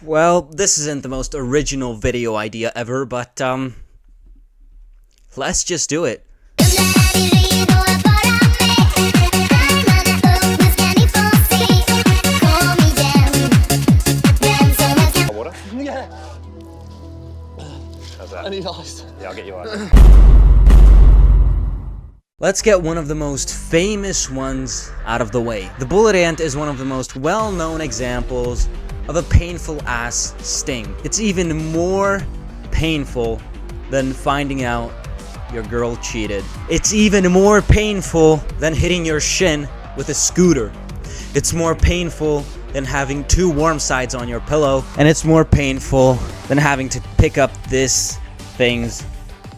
Well, this isn't the most original video idea ever, but, let's just do it. Water? Yeah, How's that? I need ice. Yeah, I'll get you ice. Let's get one of the most famous ones out of the way. The bullet ant is one of the most well-known examples of a painful ass sting. It's even more painful than finding out your girl cheated. It's even more painful than hitting your shin with a scooter. It's more painful than having two warm sides on your pillow. And it's more painful than having to pick up this thing's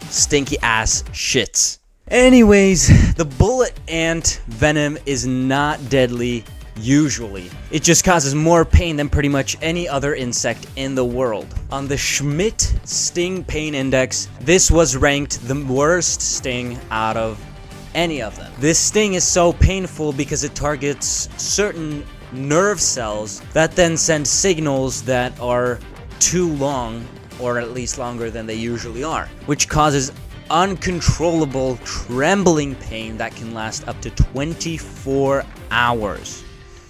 stinky ass shits. Anyways, the bullet ant venom is not deadly usually. It just causes more pain than pretty much any other insect in the world. On the Schmidt Sting Pain Index, this was ranked the worst sting out of any of them. This sting is so painful because it targets certain nerve cells that then send signals that are too long, or at least longer than they usually are, which causes uncontrollable trembling pain that can last up to 24 hours.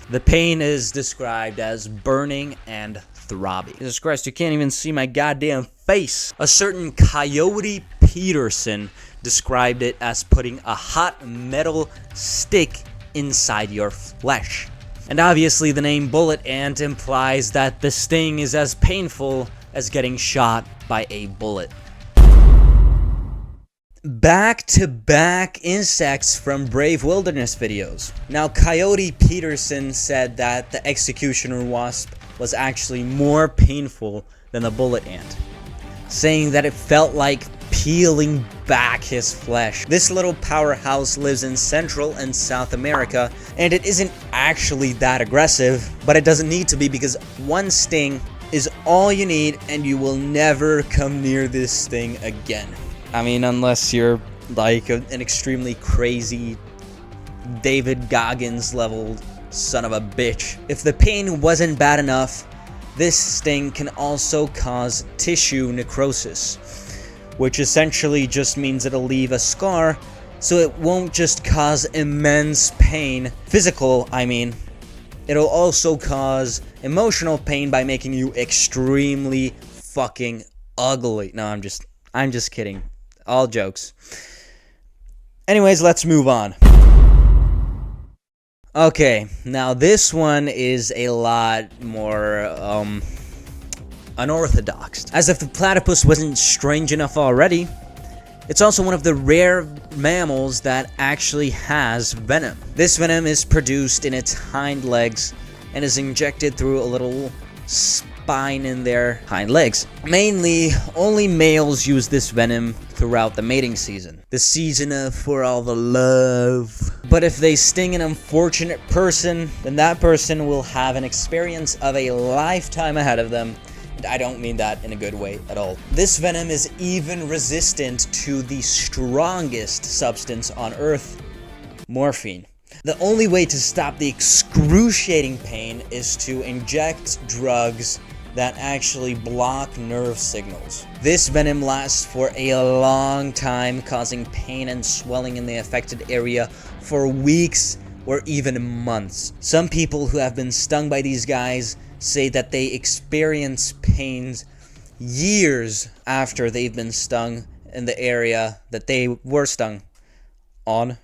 The pain is described as burning and throbbing. Jesus Christ, you can't even see my goddamn face. A certain Coyote Peterson described it as putting a hot metal stick inside your flesh. And obviously the name bullet ant implies that the sting is as painful as getting shot by a bullet. Back-to-back insects from Brave Wilderness videos. Now, Coyote Peterson said that the executioner wasp was actually more painful than the bullet ant, saying that it felt like peeling back his flesh. This little powerhouse lives in Central and South America, and it isn't actually that aggressive, but it doesn't need to be because one sting is all you need and you will never come near this thing again. I mean, unless you're like an extremely crazy David Goggins level son of a bitch. If the pain wasn't bad enough, this sting can also cause tissue necrosis, which essentially just means it'll leave a scar, so it won't just cause immense pain, physical, I mean. It'll also cause emotional pain by making you extremely fucking ugly. No, I'm just kidding. All jokes. Anyways, let's move on. Okay, now this one is a lot more, unorthodox. As if the platypus wasn't strange enough already, it's also one of the rare mammals that actually has venom. This venom is produced in its hind legs and is injected through a little spine in their hind legs. Mainly, only males use this venom throughout the mating season. The season for all the love. But if they sting an unfortunate person, then that person will have an experience of a lifetime ahead of them. And I don't mean that in a good way at all. This venom is even resistant to the strongest substance on Earth, morphine. The only way to stop the excruciating pain is to inject drugs that actually block nerve signals. This venom lasts for a long time, causing pain and swelling in the affected area for weeks or even months. Some people who have been stung by these guys say that they experience pains years after they've been stung in the area that they were stung on.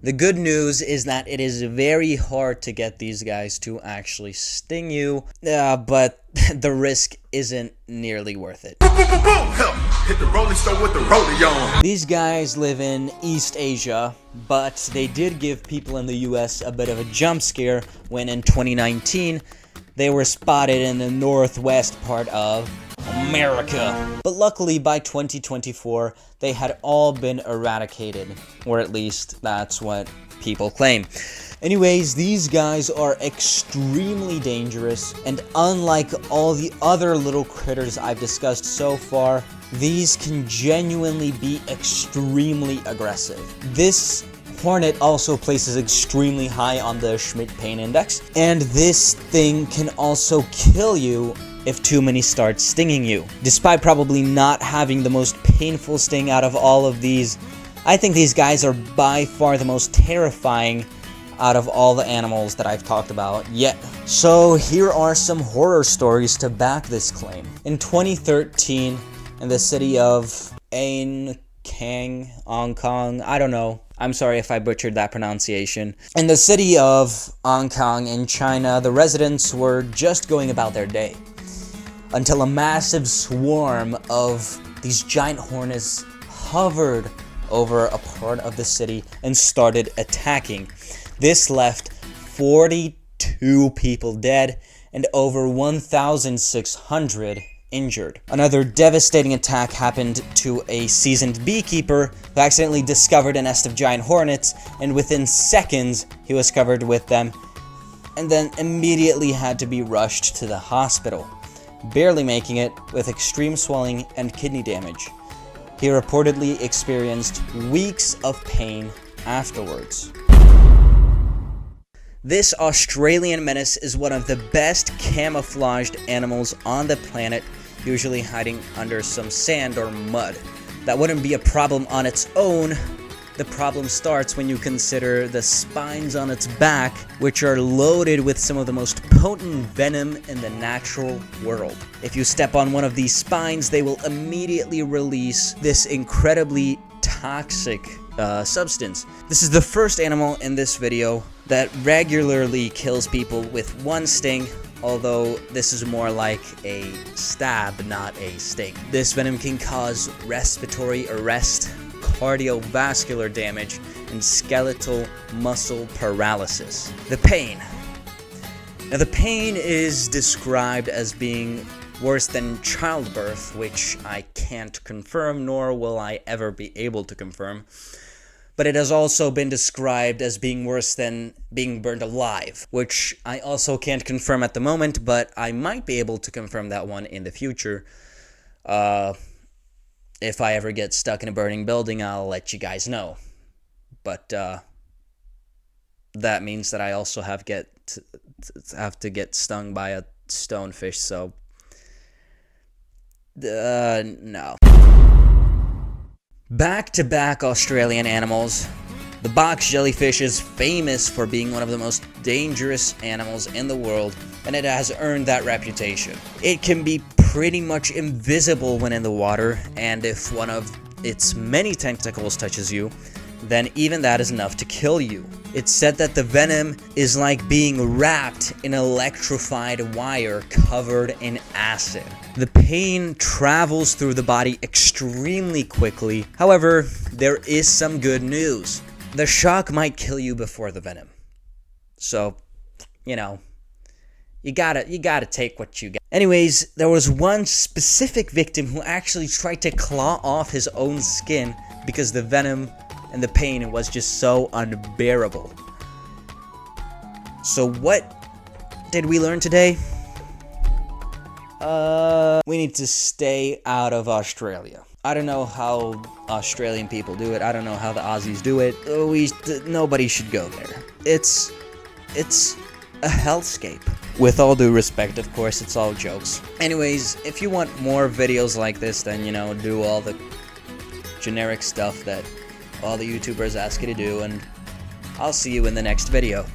The good news is that it is very hard to get these guys to actually sting you, but the risk isn't nearly worth it. Hit the rolling stone with the rolling on. These guys live in East Asia, but they did give people in the US a bit of a jump scare when in 2019 they were spotted in the northwest part of America. But luckily by 2024 they had all been eradicated, or at least that's what people claim. Anyways, these guys are extremely dangerous, and unlike all the other little critters I've discussed so far, these can genuinely be extremely aggressive. This Hornet also places extremely high on the Schmidt pain index, and this thing can also kill you if too many start stinging you. Despite probably not having the most painful sting out of all of these, I think these guys are by far the most terrifying out of all the animals that I've talked about yet. So here are some horror stories to back this claim. In 2013, in the city of Hong Kong, I don't know. I'm sorry if I butchered that pronunciation. In the city of Hong Kong in China, the residents were just going about their day until a massive swarm of these giant hornets hovered over a part of the city and started attacking. This left 42 people dead and over 1,600 injured. Another devastating attack happened to a seasoned beekeeper who accidentally discovered a nest of giant hornets, and within seconds he was covered with them and then immediately had to be rushed to the hospital, barely making it with extreme swelling and kidney damage. He reportedly experienced weeks of pain afterwards. This Australian menace is one of the best camouflaged animals on the planet, usually hiding under some sand or mud. That wouldn't be a problem on its own. The problem starts when you consider the spines on its back, which are loaded with some of the most potent venom in the natural world. If you step on one of these spines, they will immediately release this incredibly toxic substance. This is the first animal in this video that regularly kills people with one sting, although this is more like a stab, not a sting. This venom can cause respiratory arrest, cardiovascular damage, and skeletal muscle paralysis. The pain. Now, the pain is described as being worse than childbirth, which I can't confirm, nor will I ever be able to confirm. But it has also been described as being worse than being burned alive, which I also can't confirm at the moment, but I might be able to confirm that one in the future. If I ever get stuck in a burning building, I'll let you guys know. But that means that I also have to get stung by a stonefish, so no. Back-to-back Australian animals. The box jellyfish is famous for being one of the most dangerous animals in the world, and it has earned that reputation. It can be pretty much invisible when in the water, and if one of its many tentacles touches you, then even that is enough to kill you. It's said that the venom is like being wrapped in electrified wire covered in acid. The pain travels through the body extremely quickly. However, there is some good news. The shock might kill you before the venom. So, you know, you gotta take what you got. Anyways, there was one specific victim who actually tried to claw off his own skin because the venom and the pain was just so unbearable. So what did we learn today? We need to stay out of Australia. I don't know how Australian people do it. I don't know how the Aussies do it. Nobody should go there. It's a hellscape. With all due respect, of course, it's all jokes. Anyways, if you want more videos like this, then, you know, do all the generic stuff that all the YouTubers ask you to do, and I'll see you in the next video.